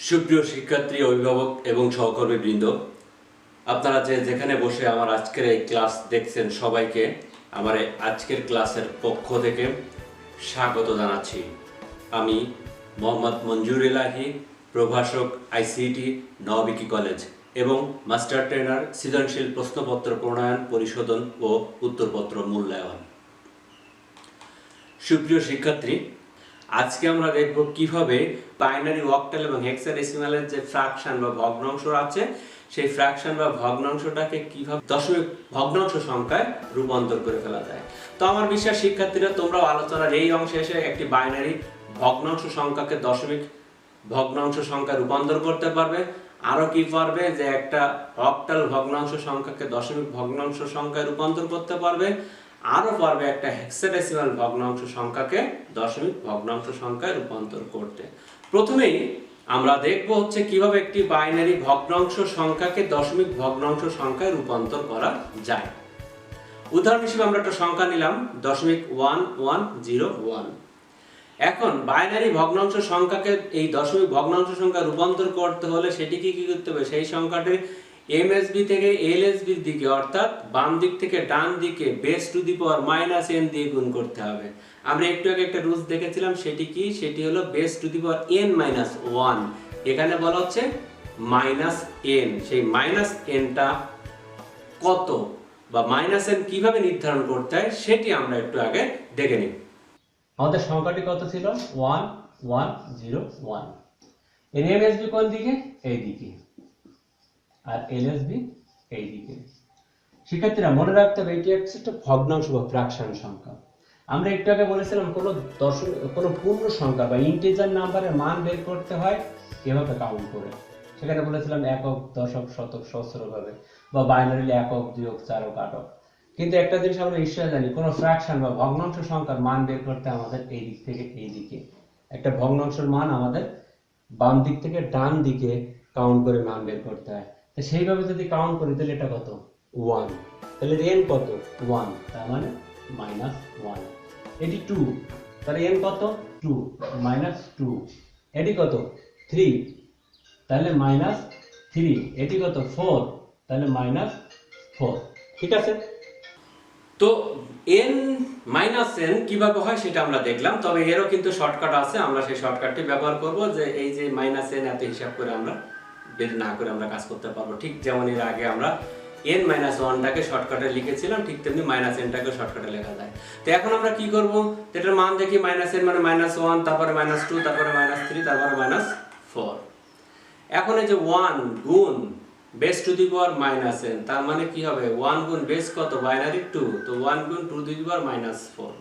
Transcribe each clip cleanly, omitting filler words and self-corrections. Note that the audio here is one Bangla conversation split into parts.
সুপ্রিয় শিক্ষার্থী, অভিভাবক এবং সহকর্মীবৃন্দ, আপনারা যেখানে বসে আমার আজকের এই ক্লাস দেখছেন সবাইকে আমার আজকের ক্লাসের পক্ষ থেকে স্বাগত জানাচ্ছি। আমি মোহাম্মদ মঞ্জুর এলাহি, প্রভাষক আইসিটি নওবিকি কলেজ এবং মাস্টার ট্রেনার সৃজনশীল প্রশ্নপত্র প্রণয়ন, পরিশোধন ও উত্তরপত্র মূল্যায়ন। সুপ্রিয় শিক্ষার্থী, আজকে আমরা দেখব কিভাবে বাইনারি, অক্টাল এবং হেক্সাডেসিমালের যে ফ্র্যাকশন বা ভগ্নাংশ আছে সেই ফ্র্যাকশন বা ভগ্নাংশটাকে কিভাবে দশমিক ভগ্নাংশ সংখ্যায় রূপান্তর করে ফেলা যায়। তো আমার বিশ্বাস শিক্ষার্থীরা তোমরাও আলোচনার এই অংশে এসে একটি বাইনারি ভগ্নাংশ সংখ্যাকে দশমিক ভগ্নাংশ সংখ্যায় রূপান্তর করতে পারবে। আরো কি পারবে যে একটা অক্টাল ভগ্নাংশ সংখ্যাকে দশমিক ভগ্নাংশ সংখ্যায় রূপান্তর করতে পারবে। আরো পারবে একটা হেক্সাডেসিমাল ভগ্নাংশ সংখ্যাকে দশমিক ভগ্নাংশ সংখ্যায় রূপান্তর করতে। প্রথমেই আমরা দেখব হচ্ছে কিভাবে একটি বাইনারি ভগ্নাংশ সংখ্যাকে দশমিক ভগ্নাংশ সংখ্যায় রূপান্তর করা যায়। উদাহরণ হিসেবে আমরা একটা সংখ্যা নিলাম 0.1101। এখন বাইনারি ভগ্নাংশ সংখ্যাকে এই দশমিক ভগ্নাংশ সংখ্যায় রূপান্তর করতে হলে সেটিকে কি করতে হবে? সেই সংখ্যাটি এমএসবি থেকে এলএসবির দিকে অর্থাৎ বাম দিক থেকে ডান দিকে base to the power minus N দিয়ে গুণ করতে হবে। আমরা একটু আগে একটা রুলস দেখেছিলাম, সেটি কি? সেটি হলো base to the power N minus one. এখানে বলা হচ্ছে মাইনাস এন। সেই মাইনাস এনটা কত বা মাইনাস এন কিভাবে নির্ধারণ করতে হয় সেটি আমরা একটু আগে দেখে নিই। আমাদের সংখ্যাটি কত ছিল? 1101। এর এমএসবি কোন দিকে? এই দিকে, আর এলএসবি এই দিকে। শিক্ষার্থীরা মনে রাখতে হবে এটি একটা ভগ্নাংশ বা ফ্র্যাকশন সংখ্যা। আমরা একটু আগে বলেছিলাম কোনো পূর্ণ সংখ্যা বা ইন্টিজার নাম্বারের মান বের করতে হয় এভাবে কাউন্ট করে। সেখানে বলেছিলাম একক, দশক, শতক, সহস্র ভাবে, বা বাইনারি একক, দ্বিয়ক, চারক, আটক। কিন্তু একটা জিনিস আমরা নিশ্চয় জানি, কোনো ফ্র্যাকশন বা ভগ্নাংশ সংখ্যার মান বের করতে আমাদের এই দিক থেকে এই দিকে, একটা ভগ্নাংশের মান আমাদের বাম দিক থেকে ডান দিকে কাউন্ট করে মান বের করতে হয়। তো সেইভাবে যদি কাউন্ট করি তাহলে এটা কত? 1। তাহলে এন কত? 1, তার মানে মাইনাস 1। এটি 2, তাহলে এন কত? 2 মাইনাস 2। এটি কত? 3, তাহলে মাইনাস 3। এটি কত? 4, তাহলে মাইনাস 4। ঠিক আছে? তো এন মাইনাস এন কিভাবে হয় সেটা আমরা দেখলাম, তবে এরও কিন্তু শর্টকাট আছে। আমরা সেই শর্টকাটটি ব্যবহার করব, যে এই যে মাইনাস এন এত হিসাব করে আমরা বের না করে আমরা কাজ করতে পারবো। ঠিক যেমন এর আগে আমরা n মাইনাস ওয়ানটাকে শর্টকাটে লিখেছিলাম, ঠিক তেমনি মাইনাস এনটাকে শর্টকাটে লেখা যায়। তো এখন আমরা কি করব? এটার মান দেখি। মাইনাস এন মানে মাইনাস ওয়ান, তারপরে মাইনাস টু, তারপরে মাইনাস থ্রি, তারপরে মাইনাস ফোর। এখন এই যে ওয়ান গুণ base to the power minus N, তার মানে কি হবে? ওয়ান গুণ বেস কত? বাইনারি 2, তো ওয়ান গুণ টু দি পাওয়ার মাইনাস 4।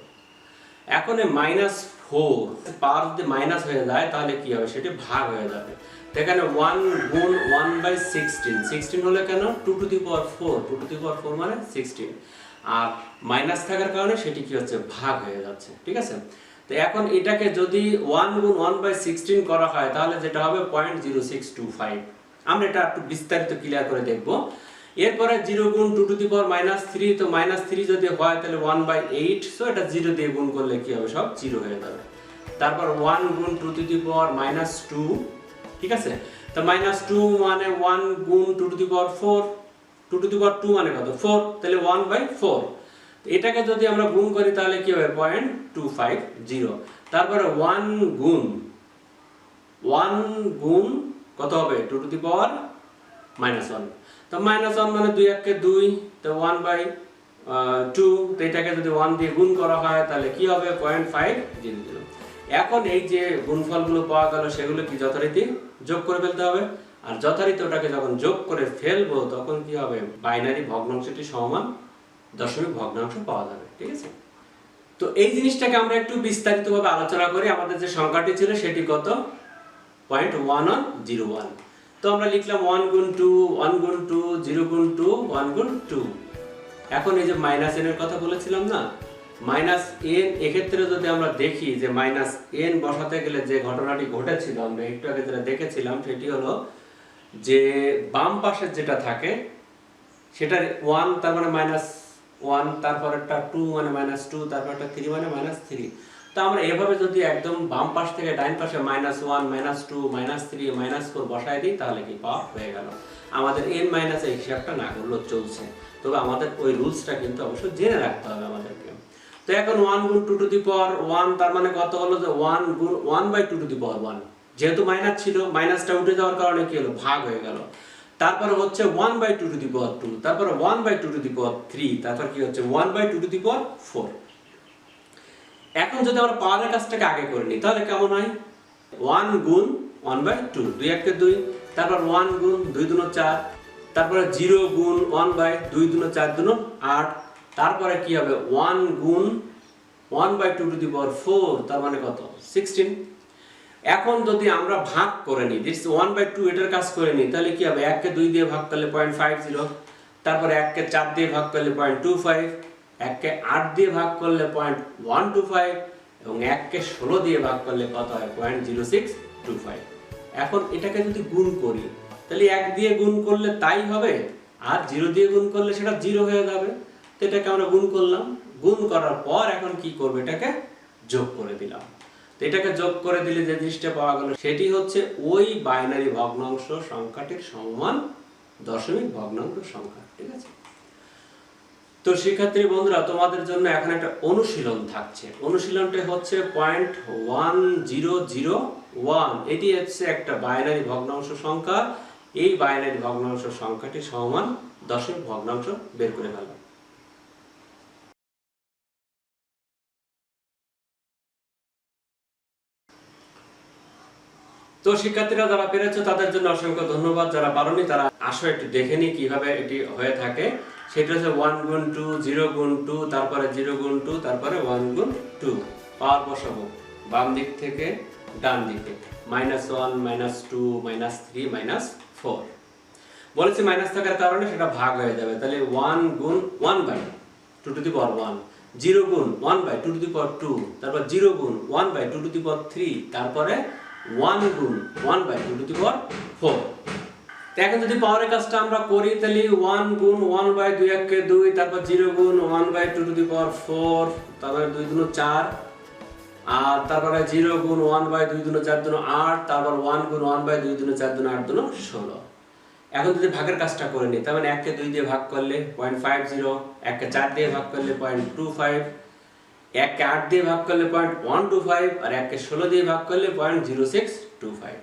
এখন এই মাইনাস 4 পাওয়ার যদি মাইনাস হয়ে যায় তাহলে কি হবে? সেটি ভাগ হয়ে যাবে। এখানে 1 গুণ 1/16, 16 হলে কেন? 2 to the power 4, 2 to the পাওয়ার 4 মানে 16। আর মাইনাস থাকার কারণে সেটি কি হচ্ছে? ভাগ হয়ে যাচ্ছে। ঠিক আছে? তো এখন এটাকে যদি 1 গুণ 1/16 করা হয় তাহলে যেটা হবে 0.0625। আমরা এটা একটু বিস্তারিত ক্লিয়ার করে দেখব। এরপরে 0 গুণ 2 টু দি পাওয়ার -3, তো -3 যদি হয় তাহলে 1/8, সো এটা 0 দিয়ে গুণ করলে কি হবে? সব 0 হয়ে যাবে। তারপর 1 গুণ 2 টু দি পাওয়ার -2, ঠিক আছে? তো -2 মানে 1 গুণ 2 to the power 4, 2 to the পাওয়ার 2 মানে কত? 4, তাহলে 1/4। এটাকে যদি আমরা গুণ করি তাহলে কি হবে? 0.250। তারপরে 1 গুণ কত হবে? 2 টু দি পাওয়ার -1, তো -1 মানে 2 একে 2, তো 1/2, তো এটাকে যদি 1 দিয়ে গুণ করা হয় তাহলে কি হবে? 0.500। এখন এই যে গুণফলগুলো পাওয়া গেল সেগুলো কি যথারীতি যোগ করে ফেলতে হবে। আর যথারীতি ওটাকে যখন যোগ করে ফেলবো তখন কি হবে? বাইনারি ভগ্নাংশটি সমান দশমিক ভগ্নাংশ পাওয়া যাবে। ঠিক আছে? তো এই জিনিসটাকে আমরা একটু বিস্তারিতভাবে আলোচনা করি। আমাদের যে সংখ্যাটি ছিল সেটি কত? 0.1101। তো আমরা লিখলাম 1 গুণ 2, 1 গুণ 2, 0 গুণ 2, 1 গুণ 2। এখন এই যে মাইনাস এন এর কথা বলেছিলাম না, মাইনাস এন, এক্ষেত্রে যদি আমরা দেখি যে মাইনাস এন বসাতে গেলে যে ঘটনাটি ঘটেছিল আমরা একটু আগে যেটা দেখেছিলাম সেটি হলো যে বাম পাশে যেটা থাকে সেটা 1, তার মানে -1, তারপর একটা 2 মানে -2, তারপর একটা 3 মানে -3। তো আমরা এভাবে যদি একদম বাম পাশ থেকে ডাইন পাশে -1 -2 -3 -4 বসায় দিই তাহলে কি পাওয়া হয়ে গেল। আমাদের n মাইনাস এই হিসাবটা না করলেও চলছে, তবে আমাদের ওই রুলসটা কিন্তু অবশ্যই জেনে রাখতে হবে আমাদেরকে। তো এখন 1 গুণ 2 টু দি পাওয়ার 1, তার মানে কত হলো যে 1 গুণ 1/2 টু দি পাওয়ার 1, যেহেতু মাইনাস ছিল মাইনাসটা উঠে যাওয়ার কারণে কি হলো, ভাগ হয়ে গেল। তারপরে হচ্ছে 1/2 টু দি পাওয়ার 2, তারপরে 1/2 টু দি পাওয়ার 3, তারপর কি হচ্ছে 1/2 টু দি পাওয়ার 4। এখন যদি আমরা পাওয়ারের কাজটাকে আগে করে নিই তাহলে কেমন হয়, 1 গুণ 1/2, 2 1 2, তারপর 1 গুণ 2 2 4, তারপরে 0 গুণ 1/2 2 4 2 8, তারপরে কি হবে 1 গুণ 1/2 টু দি পাওয়ার 4, তার মানে কত 16। এখন যদি আমরা ভাগ করে নিই, দিস 1/2 এটার কাজ করে নিই তাহলে কি হবে, 1 কে 2 দিয়ে ভাগ করলে 0.50, তারপরে 1 কে 4 দিয়ে ভাগ করলে 0.25, 1 কে 8 দিয়ে ভাগ করলে 0.125 এবং 1 কে 16 দিয়ে ভাগ করলে কত হয় 0.0625। এখন এটাকে যদি গুণ করি তাহলে 1 দিয়ে গুণ করলে তাই হবে, আর 0 দিয়ে গুণ করলে সেটা 0 হয়ে যাবে। তো এটাকে আমরা গুণ করলাম, গুণ করার পর এখন কি করব, এটাকে যোগ করে দিলাম। তো এটাকে যোগ করে দিলে যে জিনিসটা পাওয়া গেল সেটি হচ্ছে ওই বাইনারি ভগ্নাংশ সংখ্যাটির সমমান দশমিক ভগ্নাংশ সংখ্যা। ঠিক আছে, তো শিক্ষার্থী বন্ধুরা তোমাদের জন্য এখন একটা অনুশীলন থাকছে। অনুশীলনটা হচ্ছে 0.1001, এটি হচ্ছে একটা বাইনারি ভগ্নাংশ সংখ্যা। এই বাইনারি ভগ্নাংশ সংখ্যাটির সমমান দশমিক ভগ্নাংশ বের করে ফেলবে। তো শিক্ষার্থীরা যারা পেরেছো তাদের জন্য অসংখ্য ধন্যবাদ, যারা পারোনি তারা আসো একটু দেখে নি কিভাবে এটি হয়ে থাকে। সেটা হচ্ছে 1 গুণ 2, 0 গুণ 2, তারপরে 0 গুণ 2, তারপরে 1 গুণ 2। পাওয়ার বসাবো বাম দিক থেকে ডান দিকে, -1 -2 -3 -4। বলেছি মাইনাস থাকার কারণে সেটা ভাগ হয়ে যাবে, তাহলে 1 গুণ 1/2 টু দি পাওয়ার 1, 0 গুণ 1/2 টু দি পাওয়ার 2, তারপর 0 গুণ 1/2 টু দি পাওয়ার 3, তারপরে 1 গুণ 1/2 টু দি পাওয়ার 4। এখন যদি পাওয়ারের কাজটা আমরা করি তাহলে 1 গুণ 1/2 1 কে 2, তারপর 0 গুণ 1/2 টু দি পাওয়ার 4, তারপরে 2 2 4, আর তারপরে 0 গুণ 1/2 2 4 2 8, তারপর 1 গুণ 1/2 2 4 2 8 2 16। এখন যদি ভাগের কাজটা করে নিই তার মানে 1 কে 2 দিয়ে ভাগ করলে 0.50, 1 কে 4 দিয়ে ভাগ করলে 0.25, 1 কে 8 দিয়ে ভাগ করলে 0.125, আর 1 কে 16 দিয়ে ভাগ করলে 0.0625।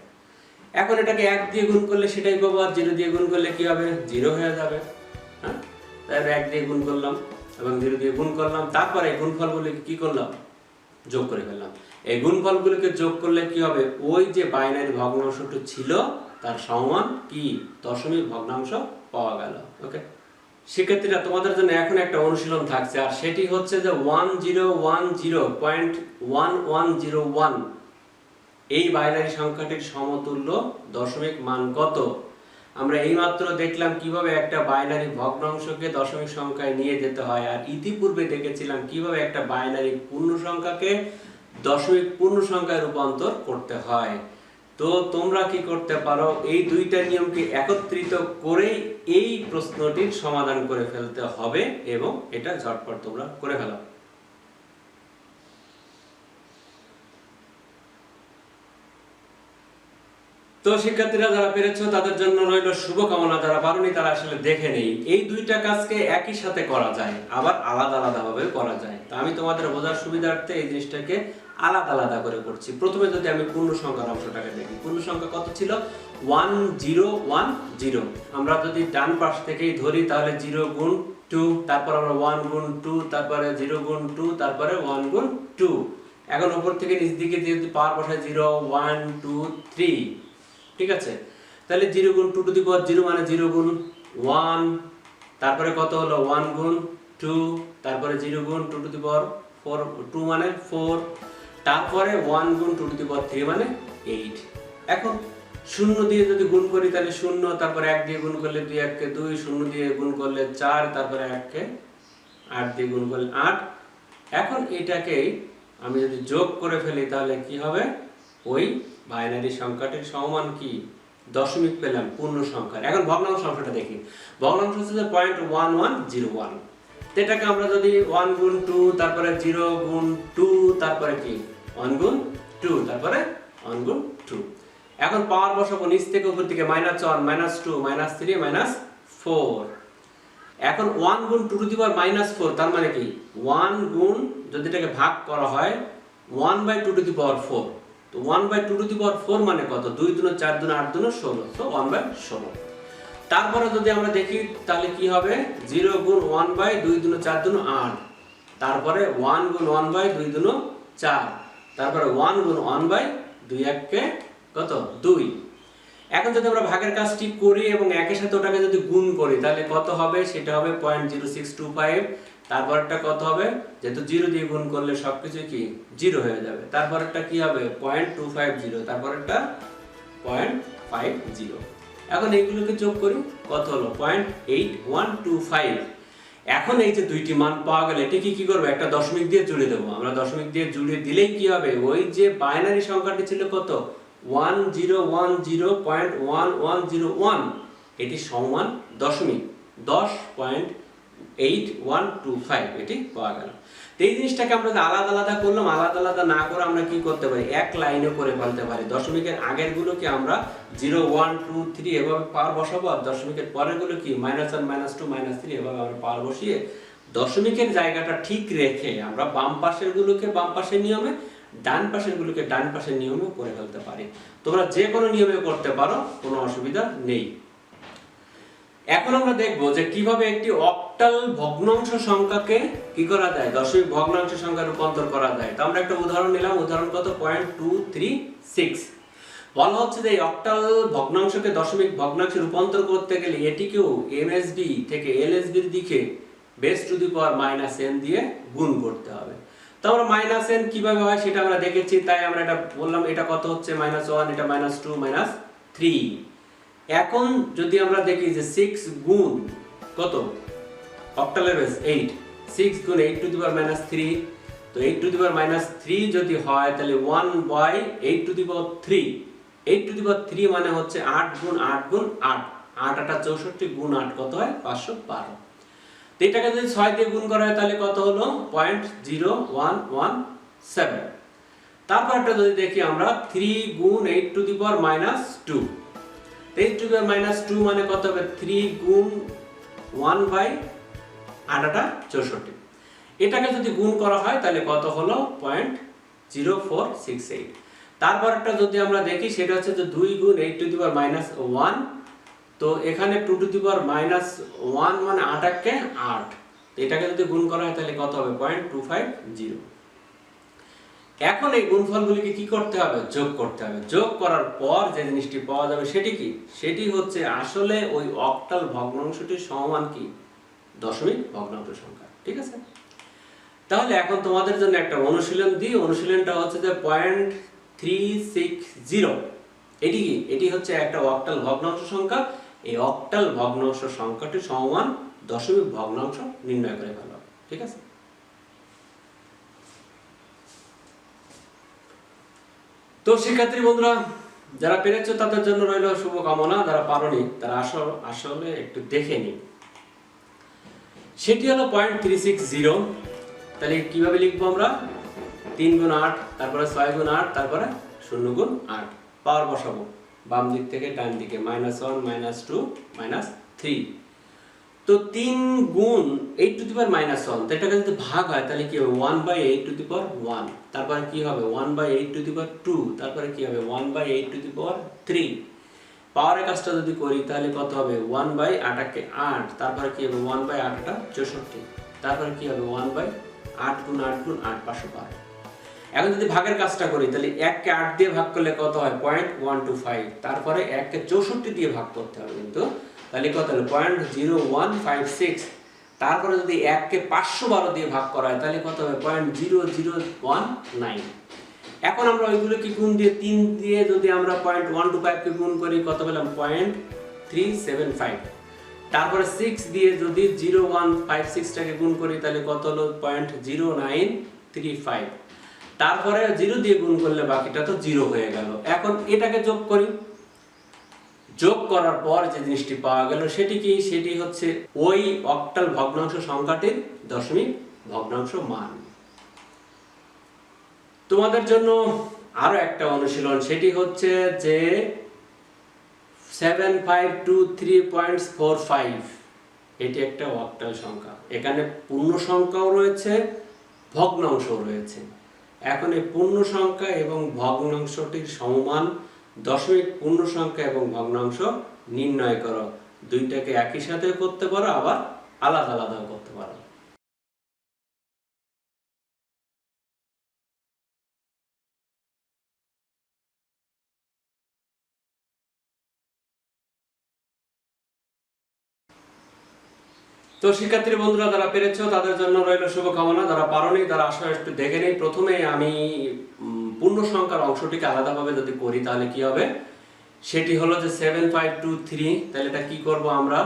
এখন এটাকে 1 দিয়ে গুণ করলে সেটাই পাবো, আর 0 দিয়ে গুণ করলে কি হবে 0 হয়ে যাবে। হ্যাঁ, তাহলে 1 দিয়ে গুণ করলাম এবং 0 দিয়ে গুণ করলাম, তারপরে এই গুণফলগুলোকে কি করলাম, যোগ করে ফেললাম। এই গুণফলগুলোকে যোগ করলে কি হবে, ওই যে বাইনারি ভগ্নাংশটি ছিল তার সমান কি দশমিক ভগ্নাংশ পাওয়া গেল। ওকে শিক্ষার্থীরা, তোমাদের জন্য এখন একটা অনুশীলন থাকছে, আর সেটি হচ্ছে যে 1010.1101 এই বাইনারি সংখ্যাটির সমতুল্য দশমিক মান কত। আমরা এইমাত্র দেখলাম কিভাবে একটা বাইনারি ভগ্নাংশকে দশমিক সংখ্যায় নিয়ে যেতে হয়, আর ইতিপূর্বে দেখেছিলাম কিভাবে একটা বাইনারি পূর্ণ সংখ্যাকে দশমিক পূর্ণ সংখ্যায় রূপান্তর করতে হয়। তো তোমরা কি করতে পারো, এই দুইটা নিয়মকে একত্রিত করে এই প্রশ্নটির সমাধান করে ফেলতে হবে এবং এটা ঝটপট তোমরা করে ফেলো। তো শিক্ষার্থীরা যারা পেরেছো তাদের জন্য রইল শুভকামনা, যারা পারোনি তারা আসলে দেখে নেই। এই দুইটা কাজকে একই সাথে করা যায়, আবার আলাদা আলাদা ভাবে করা যায়। তো আমি তোমাদের বোঝার সুবিধার্থে এই জিনিসটাকে আলাদা আলাদা করে করছি। প্রথমে যদি আমি পূর্ণ সংখ্যার অংশটাকে দেখি, পূর্ণ সংখ্যা কত ছিল 1010। আমরা যদি ডান পাশ থেকেই ধরি তাহলে 0 গুণ 2, তারপর আমরা 1 গুণ 2, তারপরে 0 গুণ 2, তারপরে 1 গুণ 2। এখন উপর থেকে নিচ দিকে যদি পাওয়ার বসায় 0 1 2 3, ঠিক আছে, তাহলে 0 গুণ 2 টু দি পাওয়ার 0 মানে 0 গুণ 1, তারপরে কত হলো 1 গুণ 2, তারপরে 0 গুণ 2 টু দি পাওয়ার 4, 2 মানে 4, তারপরে 1 গুণ 2 টু দি পাওয়ার 3 মানে 8। এখন 0 দিয়ে যদি গুণ করি তাহলে 0, তারপরে 1 দিয়ে গুণ করলে 2 1 কে 2, 0 দিয়ে গুণ করলে 4, তারপরে 1 কে 8 দিয়ে গুণ করলে 8। এখন এটাকে আমি যদি যোগ করে ফেলি তাহলে কি হবে, ওই বাইনারি সংখ্যাটির সমান কি দশমিক পেলাম পূর্ণ সংখ্যার। এখন ভগ্নাংশ অংশটা দেখি, ভগ্নাংশ হচ্ছে 0.1101। তো এটাকে আমরা যদি 1 গুণ 2 তারপরে 0 গুণ 2 তারপরে কি 1 গুণ 2 তারপরে 1 গুণ 2। এখন পাওয়ার বসাবো নিচ থেকে উপর দিকে -1 -2 -3 -4। এখন 1 গুণ 2 টু দি পাওয়ার -4 তার মানে কি 1 গুণ যদি এটাকে ভাগ করা হয় 1/2 টু দি পাওয়ার 4। তো 1/2 টু দি পাওয়ার 4 মানে কত? 2 দুনো 4 দুনো 8 দুনো 16, তো 1/16। তারপরে যদি আমরা দেখি তাহলে কি হবে 0 গুণ 1/2 দুনো 4 দুনো 8, তারপরে 1 গুণ 1/2 দুনো 4, তারপরে 1 গুণ 1/2 1 কত 2। এখন যদি আমরা ভাগের কাজটি করি এবং একের সাথে ওটাকে যদি গুণ করি তাহলে কত হবে? সেটা হবে 0.0625। তারপরটা কত হবে? যেহেতু 0 দিয়ে গুণ করলে সবকিছু কি 0 হয়ে যাবে। তারপরটা কি হবে 0.250, তারপরটা 0.50। এখন এইগুলোকে যোগ করি, কত হলো 0.8125। এখন এই যে দুইটি মান পাওয়া গেলে এটাকে কি করব? একটা দশমিক দিয়ে জুড়ে দেব। আমরা দশমিক দিয়ে জুড়ে দিলেই কি হবে? ওই যে বাইনারি সংখ্যাটি ছিল কত 1010.1101, এটি সমান দশমিক 10.8125 এটি পাওয়া গেল। এই জিনিসটাকে আমরা আলাদা আলাদা করলাম, আলাদা আলাদা না করে আমরা কি করতে পারি? এক লাইনে করে ফেলতে পারি। দশমিকের আগের গুলোকে আমরা 0 1 2 3 এভাবে পাওয়ার বসাবো, আর দশমিকের পরের গুলো কি -1 -2 -3 এভাবে আমরা পাওয়ার বসিয়ে দশমিকের জায়গাটা ঠিক রেখে আমরা বাম পাশের গুলোকে বাম পাশের নিয়মে, ডান পাশের গুলোকে ডান পাশের নিয়মে করে ফেলতে পারি। তোমরা যে কোনো নিয়মে করতে পারো, কোনো অসুবিধা নেই। এখন আমরা দেখব যে কিভাবে একটি অক্টাল ভগ্নাংশ সংখ্যাকে কি করা যায়, দশমিক ভগ্নাংশ সংখ্যায় রূপান্তর করা যায়। তো আমরা একটা উদাহরণ নিলাম, উদাহরণ কত 0.236। বলা হচ্ছে যে অক্টাল ভগ্নাংশকে দশমিক ভগ্নাংশে রূপান্তর করতে গেলে এটিকেও এমএসবি থেকে এলএসবি এর দিকে base to the power -n দিয়ে গুণ করতে হবে। তো আমরা -n কিভাবে হয় সেটা আমরা দেখেছি, তাই আমরা এটা বললাম। এটা কত হচ্ছে -1, এটা -2 -3। এখন যদি আমরা দেখি যে 6 গুণ কত অক্টালের বেস 8, 6 গুণ 8 টু দি পাওয়ার -3। তো 8 টু দি পাওয়ার -3 যদি হয় তাহলে 1/8 to the power 3। 8 to the পাওয়ার 3 মানে হচ্ছে 8 গুণ 8 গুণ 8, 8 8 64 গুণ 8 কত হয় 512। তো এটাকে যদি 6 দিয়ে গুণ করা হয় তাহলে কত হলো 0.0117। তারপরটা যদি দেখি আমরা 3 গুণ 8 to the power -2, 8 to the পাওয়ার -2 মানে কত হবে 3 গুণ 1/8 এটাকে যদি গুণ করা হয় তাহলে কত হলো 0.0468। তারপরটা যদি আমরা দেখি সেটা হচ্ছে যে 2 গুণ 8 টু দি পাওয়ার -1। তো এখানে 2 টু দি পাওয়ার -1 মানে 8 কে 8। তো এটাকে যদি গুণ করা হয় তাহলে কত হবে 0.250। এখন এই গুণফলগুলিকে কি করতে হবে? যোগ করতে হবে। যোগ করার পর যে জিনিসটি পাওয়া যাবে সেটি কি? সেটি হচ্ছে আসলে ওই অক্টাল ভগ্নাংশটির সমান কি দশমিক ভগ্নাংশ সংখ্যা। ঠিক আছে, তাহলে এখন তোমাদের জন্য একটা অনুশীলন দিই। অনুশীলনটা হচ্ছে যে 0.360। এটি কি? এটি হচ্ছে একটা অক্টাল ভগ্নাংশ সংখ্যা। এই অক্টাল ভগ্নাংশ সংখ্যাটি সমান দশমিক ভগ্নাংশ নির্ণয় করে ফেলো। ঠিক আছে, তো শিক্ষার্থী বন্ধুরা যারা পেরেছো তাদের জন্য রইল শুভকামনা, যারা পারোনি তারা আসলে একটু দেখে নি। সেটি হলো 0.360। তাহলে কিভাবে লিখবো আমরা? 3 গুণ 8, তারপরে 6 গুণ 8, তারপরে 0 গুণ 8। পাওয়ার বসাবো বাম দিক থেকে ডান দিকে, -1 -2 -3। তো 3 গুণ 8 টু দি পাওয়ার -1, তো এটাকে যদি ভাগ হয় তাহলে কি হবে 1/8 টু দি পাওয়ার 1। তারপরে কি হবে 1/8 টু দি পাওয়ার 2। তারপরে কি হবে 1/8 টু দি পাওয়ার 3। পাওয়ারের কাজটা যদি করি তাহলে কত হবে 1/8 কে 8। তারপরে কি হবে 1/8 64। তারপরে কি হবে 1/8 গুণ 8 গুণ 8 512। এখন যদি ভাগের কাজটা করি তাহলে 1 কে 8 দিয়ে ভাগ করলে কত হয় 0.125। তারপরে 1 কে 64 দিয়ে ভাগ করতে হবে, কিন্তু তাহলে কত হলো 0.0156। তারপরে যদি 1 কে 512 দিয়ে ভাগ করা হয় তাহলে কত হবে 0.0019। এখন আমরা ওইগুলোকে গুণ দিয়ে 3 দিয়ে যদি আমরা 0.125 কে গুণ করি কত পেলাম 0.375। তারপরে 6 দিয়ে যদি 0156 টাকে গুণ করি তাহলে কত হলো 0.0935। তারপরে 0 দিয়ে গুণ করলে বাকিটা তো 0 হয়ে গেল। এখন এটাকে যোগ করি, যোগ করার পর যে জিনিসটি পাওয়া গেল সেটি কি, সেটি হচ্ছে ওই অক্টাল ভগ্নাংশ সংখ্যাটির দশমিক ভগ্নাংশ মান। তোমাদের জন্য আরো একটা অনুশীলন, সেটি হচ্ছে যে 7523.45 এটি একটা অক্টাল সংখ্যা। এখানে পূর্ণ সংখ্যাও রয়েছে, ভগ্নাংশও রয়েছে। এখন এই পূর্ণ সংখ্যা এবং ভগ্নাংশটির সমমান দশমিক পূর্ণ সংখ্যা এবং ভগ্নাংশ নির্ণয় করো। দুইটাকে একই সাথে করতে পারো, আবার আলাদা আলাদাও করতে পারো। তো শিক্ষার্থী বন্ধুরা, যারা পেরেছো তাদের জন্য রইল শুভকামনা। যারা পারোনি তারা আসলে একটু দেখে নেই। প্রথমে আমি পূর্ণ সংখ্যার অংশটিকে আলাদাভাবে যদি করি তাহলে কি হবে, সেটি হলো যে 7523। তাহলে এটা কি করব আমরা,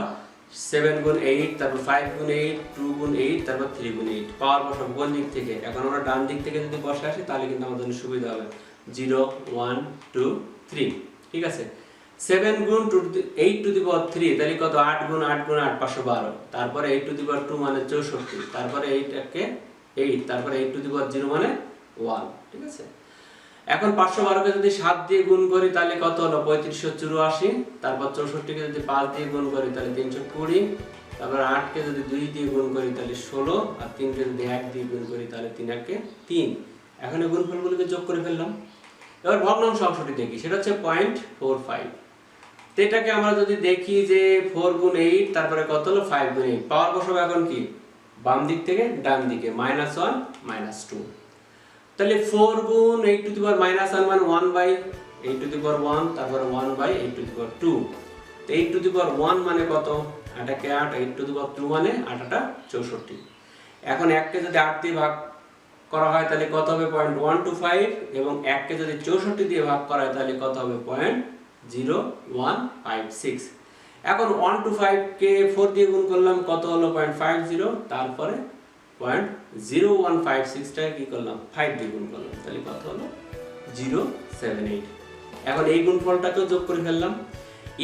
7 গুণ 8, তারপর 5 গুণ 8, 2 গুণ 8, তারপর 3 গুণ 8। পাওয়ার বসাবো কোন দিক থেকে, এখন আমরা ডান দিক থেকে যদি বসে আসি তাহলে কিন্তু আমাদের জন্য সুবিধা হবে। 0 1 2 3, ঠিক আছে। 7 গুণ 8 টু দি পাওয়ার 3, তাহলে কত, 8 গুণ 8 গুণ 8 512। তারপরে 8 টু দি পাওয়ার 2 মানে 64, তারপরে 8 তারপরে 8 টু দি পাওয়ার 0 মানে 1, ঠিক আছে। এখন 512 কে যদি 7 দিয়ে গুণ করি তাহলে কত হলো, 3584। তারপর 64 কে যদি 5 দিয়ে গুণ করি তাহলে 320। তারপর 8 কে যদি 2 দিয়ে গুণ করি তাহলে 16, আর 3 কে যদি 1 দিয়ে গুণ করি তাহলে 3 1 3। এখন এই গুণফলগুলোকে যোগ করে ফেললাম। এবার ভগ্নাংশ অংশটি দেখি, সেটা হচ্ছে 0.45। তো এটাকে আমরা যদি দেখি যে 4 গুণ 8, তারপরে কত হলো 5 গুণ 8। পাওয়ার বসাবো এখন কি, বাম দিক থেকে ডান দিকে, -1 -2। তাহলে 4 গুণ 8 টু দি পাওয়ার -1 মানে 1/8 টু দি পাওয়ার 1, তারপরে 1/8 টু দি পাওয়ার 2। তো 8 টু দি পাওয়ার 1 মানে কত, 8 কে 8, 8 টু দি পাওয়ার 2 মানে 8 64। এখন 1 কে যদি 8 দিয়ে ভাগ করা হয় তাহলে কত হবে, 0.125। এবং 1 কে যদি 64 দিয়ে ভাগ করা হয় তাহলে কত হবে, 0.0156। এখন 125 কে 4 দিয়ে গুণ করলাম, কত হলো, 0.50। তারপরে 0.0156 টাকে কি করলাম, 5 দিয়ে গুণ করলাম, তাহলে কত হলো, 078। এখন এই গুণফলটাকেও যোগ করে ফেললাম।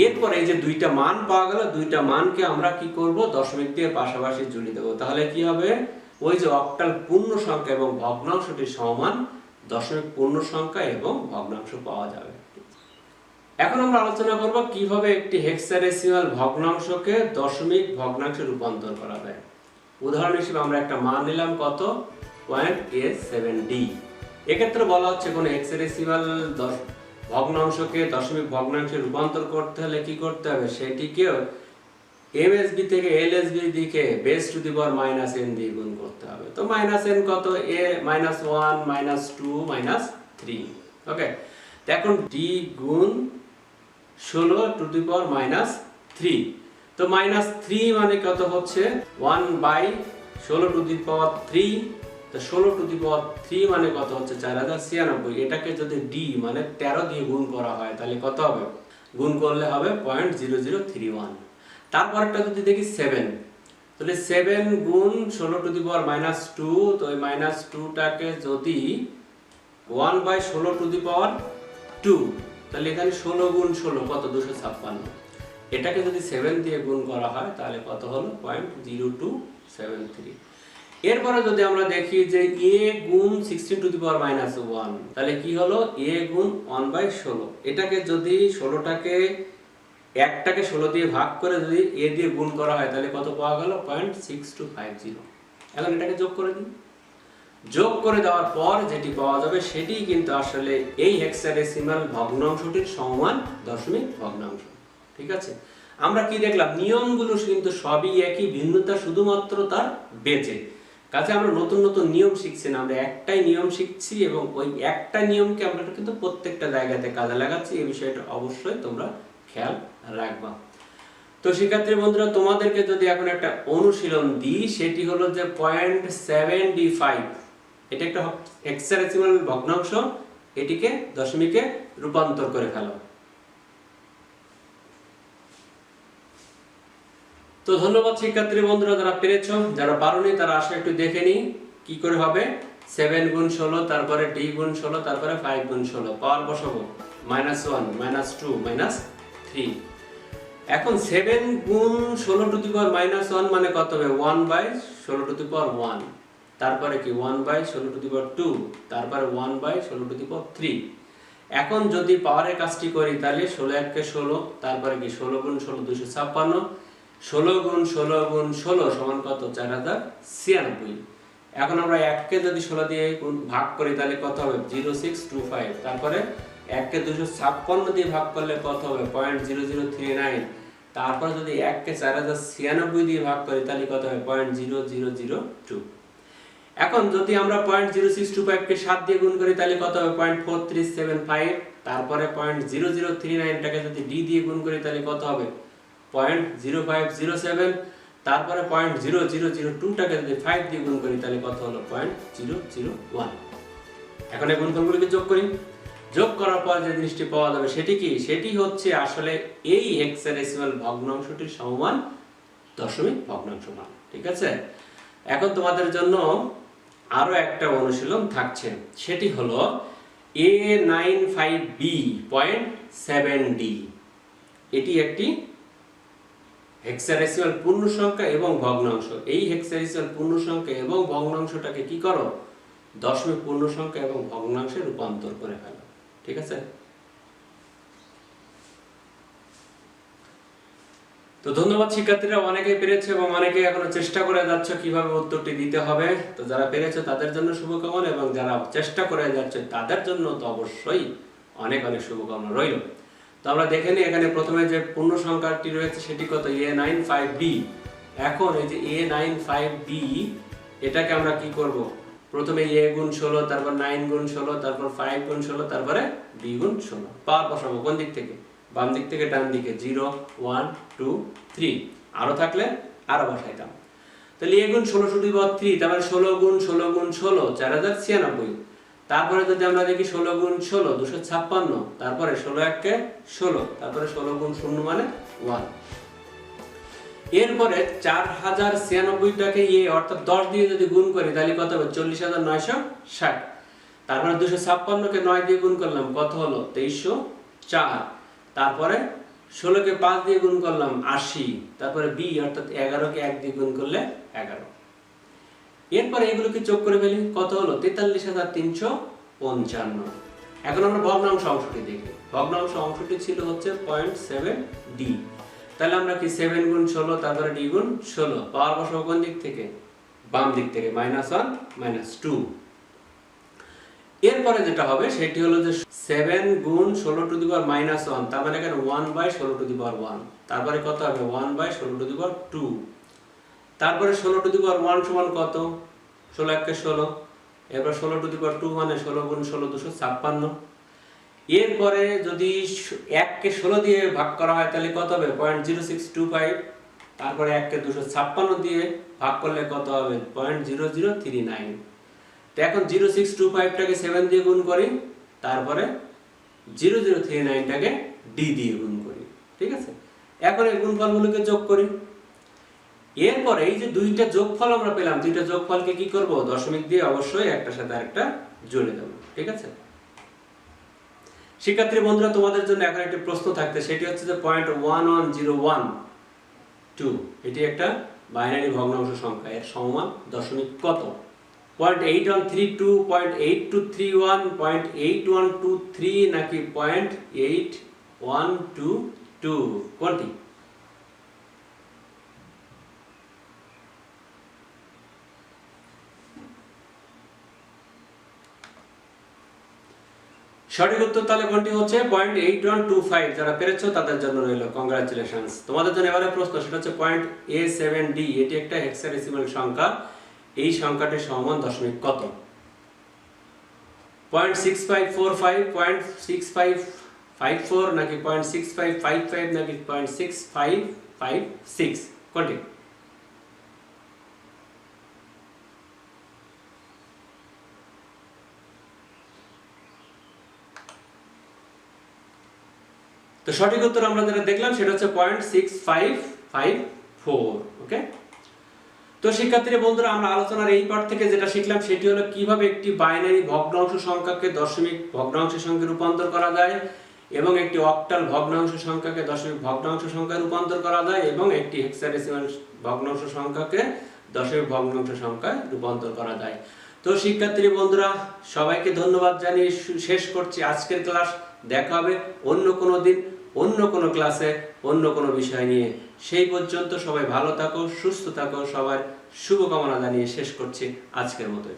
এরপরে এই যে দুইটা মান পাওয়া গেল, দুইটা মানকে আমরা কি করব, দশমিক দিয়ে পাশাপাশি জুড়ে দেব। তাহলে কি হবে, ওই যে অক্টাল পূর্ণ সংখ্যা এবং ভগ্নাংশটির সমান দশমিক পূর্ণ সংখ্যা এবং ভগ্নাংশ পাওয়া যাবে। এখন আমরা আলোচনা করব কিভাবে একটি হেক্সাডেসিমাল ভগ্নাংশকে দশমিক ভগ্নাংশে রূপান্তর করা যায়। উদাহরণ হিসেবে আমরা একটা মান নিলাম, কত, 0.A7D। এক্ষেত্রে বলা হচ্ছে কোন হেক্সাডেসিমাল ভগ্নাংশকে দশমিক ভগ্নাংশে রূপান্তর করতে হলে কি করতে হবে, সেটিকে MSB থেকে LSB দিকে base to the power -n দিয়ে গুণ করতে হবে। তো -n কত, a -1 -2 -3, ওকে। তো এখন d গুণ 16 টু দি পাওয়ার -3। তো -3 মানে কত হচ্ছে, 1/16 টু দি পাওয়ার 3। তো 16 টু দি পাওয়ার 3 মানে কত হচ্ছে, 4096। এটাকে যদি d মানে 13 দিয়ে গুণ করা হয় তাহলে কত হবে, গুণ করলে হবে 0.0031। তারপর একটা যদি দেখি 7, তাহলে 7 গুণ 16 টু দি পাওয়ার -2। তো এই -2 টাকে যদি 1/16 টু দি পাওয়ার 2, তাহলে এখানে 16 গুণ 16 কত, 256। এটাকে যদি 7 দিয়ে গুণ করা হয় তাহলে কত হলো, 0.0273। এরপরে যদি আমরা দেখি যে a গুণ 16 টু দি পাওয়ার -1, তাহলে কি হলো, a গুণ 1/16। এটাকে যদি 16টাকে 1টাকে 16 দিয়ে ভাগ করে যদি a দিয়ে গুণ করা হয় তাহলে কত পাওয়া গেল, 0.6250। এখন এটাকে যোগ করে দিন। যোগ করে দেওয়ার পর যেটি পাওয়া যাবে সেটি কিন্তু আসলে এই হেক্সাডেসিমাল ভগ্নাংশটির সমান দশমিক ভগ্নাংশ, ঠিক আছে। আমরা কি দেখলাম, নিয়মগুলো কিন্তু সবই একই, ভিন্নতা শুধুমাত্র তার বেঁচে। কাজে আমরা নতুন নতুন নিয়ম শিখছি না, আমরা একটাই নিয়ম শিখছি এবং ওই একটা নিয়মকে আমরা কিন্তু প্রত্যেকটা জায়গাতে কাজে লাগাচ্ছি। এই বিষয়টা অবশ্যই তোমরা খেয়াল রাখবা। তো শিক্ষার্থী বন্ধুরা, তোমাদেরকে যদি এখন একটা অনুশীলন দিই, সেটি হলো যে 0.75, এটা একটা হেক্সাডেসিমাল ভগ্নাংশ, এটিকে দশমিকে রূপান্তর করে ফেলো। তো ধন্যবাদ শিক্ষার্থী বন্ধুরা যারা পেরেছো, যারা পারোনি তারা আসলে একটু দেখে নি কি করে হবে। 7 গুণ 16, তারপরে d গুণ 16, তারপরে 5 গুণ 16। পাওয়ার বসাবো, -1 -2 -3। এখন 7 গুণ 16 টু দি পাওয়ার -1 মানে কত হবে 1/16 টু দি পাওয়ার 1, তারপরে কি 1/16 টু দি পাওয়ার 2, তারপরে 1/16 টু দি পাওয়ার 3। এখন যদি পাওয়ারের কাজটি করি তাহলে 16 1 16, তারপরে কি 16 গুণ 16 256, 16 গুণ 16 গুণ 16 সমান কত 4096। এখন আমরা 1 কে যদি 16 দিয়ে ভাগ করি তাহলে কত হবে 0625, তারপরে 1 কে 256 দিয়ে ভাগ করলে কত হবে 0.0039, তারপর যদি 1 কে 4096 দিয়ে ভাগ করি তাহলে কত হবে 0.0002। এখন যদি আমরা 0.0625 কে 7 দিয়ে গুণ করি তাহলে কত হবে 0.4375, তারপরে 0.0039 টাকে যদি d দিয়ে গুণ করি তাহলে কত হবে 0.0507, তারপরে 0.0002 টাকে যদি 5 দিয়ে গুণ করি তাহলে কত হলো 0.001। এখন এই গুণফলগুলোকে যোগ করি, যোগ করার পর যে জিনিসটি পাওয়া যাবে সেটি কি, সেটি হচ্ছে আসলে এই হেক্সাডেসিমাল ভগ্নাংশটির সমমান দশমিক ভগ্নাংশ মান। ঠিক আছে, এখন তোমাদের জন্য আরো একটা অনুশীলন থাকছে, সেটি হলো A95B.7D। এটি একটি হেক্সাডেসিমাল পূর্ণ সংখ্যা এবং ভগ্নাংশ। এই হেক্সাডেসিমাল পূর্ণ সংখ্যা এবং ভগ্নাংশটাকে কি করো, দশমিক পূর্ণ সংখ্যা এবং ভগ্নাংশে রূপান্তর করে ফেলো। ঠিক আছে, তো ধন্যবাদ শিক্ষার্থীরা, অনেকেই পেরেছে এবং অনেকেই এখনো চেষ্টা করে যাচ্ছে কিভাবে উত্তরটি দিতে হবে। তো যারা পেরেছে তাদের জন্য শুভকামনা, এবং যারা চেষ্টা করে যাচ্ছে তাদের জন্য তো অবশ্যই অনেক অনেক শুভকামনা রইল। তো আমরা দেখে নিই, এখানে প্রথমে যে পূর্ণ সংখ্যাটি রয়েছে সেটি কত A95B। এখন এই যে A95B এটাকে আমরা কি করব, প্রথমে A গুণ 16, তারপর 9 গুণ 16, তারপর 5 গুণ 16, তারপরে B গুণ 16। পাওয়ার বসাবো কোন দিক থেকে, বাম দিক থেকে ডান দিকে, 0 1 2 3, আরো থাকলে আরো বসাইতাম। তাহলে A গুণ 16 টু দি পাওয়ার 3, তারপরে 16 গুণ 16 গুণ 16 4096, তারপরে যদি আমরা দেখি 16 গুণ 16 256, তারপরে 16 1 কে 16, তারপরে 16 গুণ 0 মানে 1। এরপরে 4096 টাকে A অর্থাৎ 10 দিয়ে যদি গুণ করি তাহলে কত হবে 40960, তারপরে 256 কে 9 দিয়ে গুণ করলাম কত হলো 2304, তারপরে 16 কে 5 দিয়ে গুণ করলাম 80, তারপরে B অর্থাৎ 11 কে 1 দিয়ে গুণ করলে 11। এরপরে এগুলোকে যোগ করে ফেলি, কত হলো 43355। এখন আমরা ভগ্নাংশ অংশটি দেখি। ভগ্নাংশ অংশটি ছিল হচ্ছে 0.7D। তাহলে আমরা কি 7 গুণ 16, তারপরে D গুণ 16, পাওয়ার বসাবো কোন দিক থেকে, বাম দিক থেকে, -1 -2। এরপরে যেটা হবে সেটি হলো যে 7 গুণ 16 টু দি পাওয়ার -1, তার মানে এখানে 1/16 টু দি পাওয়ার 1, তারপরে কত হবে 1/16 টু দি পাওয়ার 2, তারপরে 16 টু দি পাওয়ার 1 সমান কত 16 1 কে 16, এরপর 16 টু দি পাওয়ার 2 মানে 16 গুণ 16 256। এরপরে যদি 1 কে 16 দিয়ে ভাগ করা হয় তাহলে কত হবে 0.0625, তারপরে 1 কে 256 দিয়ে ভাগ করলে কত হবে 0.0039। তো এখন 0625 টাকে 7 দিয়ে গুণ করি, তারপরে 0039 টাকে D দিয়ে গুণ করি। ঠিক আছে, এখন এই গুণফলগুলোকে যোগ করি। এরপরে এই যে দুইটা যোগফল আমরা পেলাম, দুইটা যোগফলকে কি করব, দশমিক দিয়ে অবশ্যই একটার সাথে আরেকটা জুড়ে দেব। ঠিক আছে শিক্ষার্থী বন্ধুরা, তোমাদের জন্য এখন একটা প্রশ্ন থাকতে, সেটি হচ্ছে যে 0.11012 এটি একটা বাইনারি ভগ্নাংশ সংখ্যা, এর সমমান দশমিক কত, 0.8132, 0.8231, 0.8123 নাকি 0.8122, কোনটি? সঠিক উত্তর তাহলে কোনটি হচ্ছে 0.8125। যারা পেরেছো তাদের জন্য রইল কংগ্রাচুলেশনস। তোমাদের জন্য এবারে প্রশ্ন, সেটা হচ্ছে A7D, এটি একটা হেক্সাডেসিমাল সংখ্যা, এই সংখ্যাটির সমমান দশমিক কত, 0.6545, 0.6554 নাকি 0.6555 নাকি 0.6556, কোনটি? তো সঠিক উত্তর আমরা যেটা দেখলাম সেটা হচ্ছে 0.6554। ওকে, তো শিক্ষার্থীরা বন্ধুরা, আমরা আলোচনার এই পার্ট থেকে যেটা শিখলাম সেটি হলো কিভাবে একটি বাইনারি ভগ্নাংশ সংখ্যাকে দশমিক ভগ্নাংশ সংখ্যায় রূপান্তর করা যায়, এবং একটি অক্টাল ভগ্নাংশ সংখ্যাকে দশমিক ভগ্নাংশ সংখ্যায় রূপান্তর করা যায় এবং একটি হেক্সাডেসিমাল ভগ্নাংশ সংখ্যাকে দশমিক ভগ্নাংশ সংখ্যায় রূপান্তর করা যায়। তো শিক্ষার্থী বন্ধুরা, সবাইকে ধন্যবাদ জানিয়ে শেষ করছি আজকের ক্লাস। দেখা হবে অন্য কোনো দিন, অন্য কোনো ক্লাসে, অন্য কোনো বিষয় নিয়ে। সেই পর্যন্ত সবাই ভালো থাকো, সুস্থ থাকো। সবার শুভকামনা জানিয়ে শেষ করছি আজকের মতো।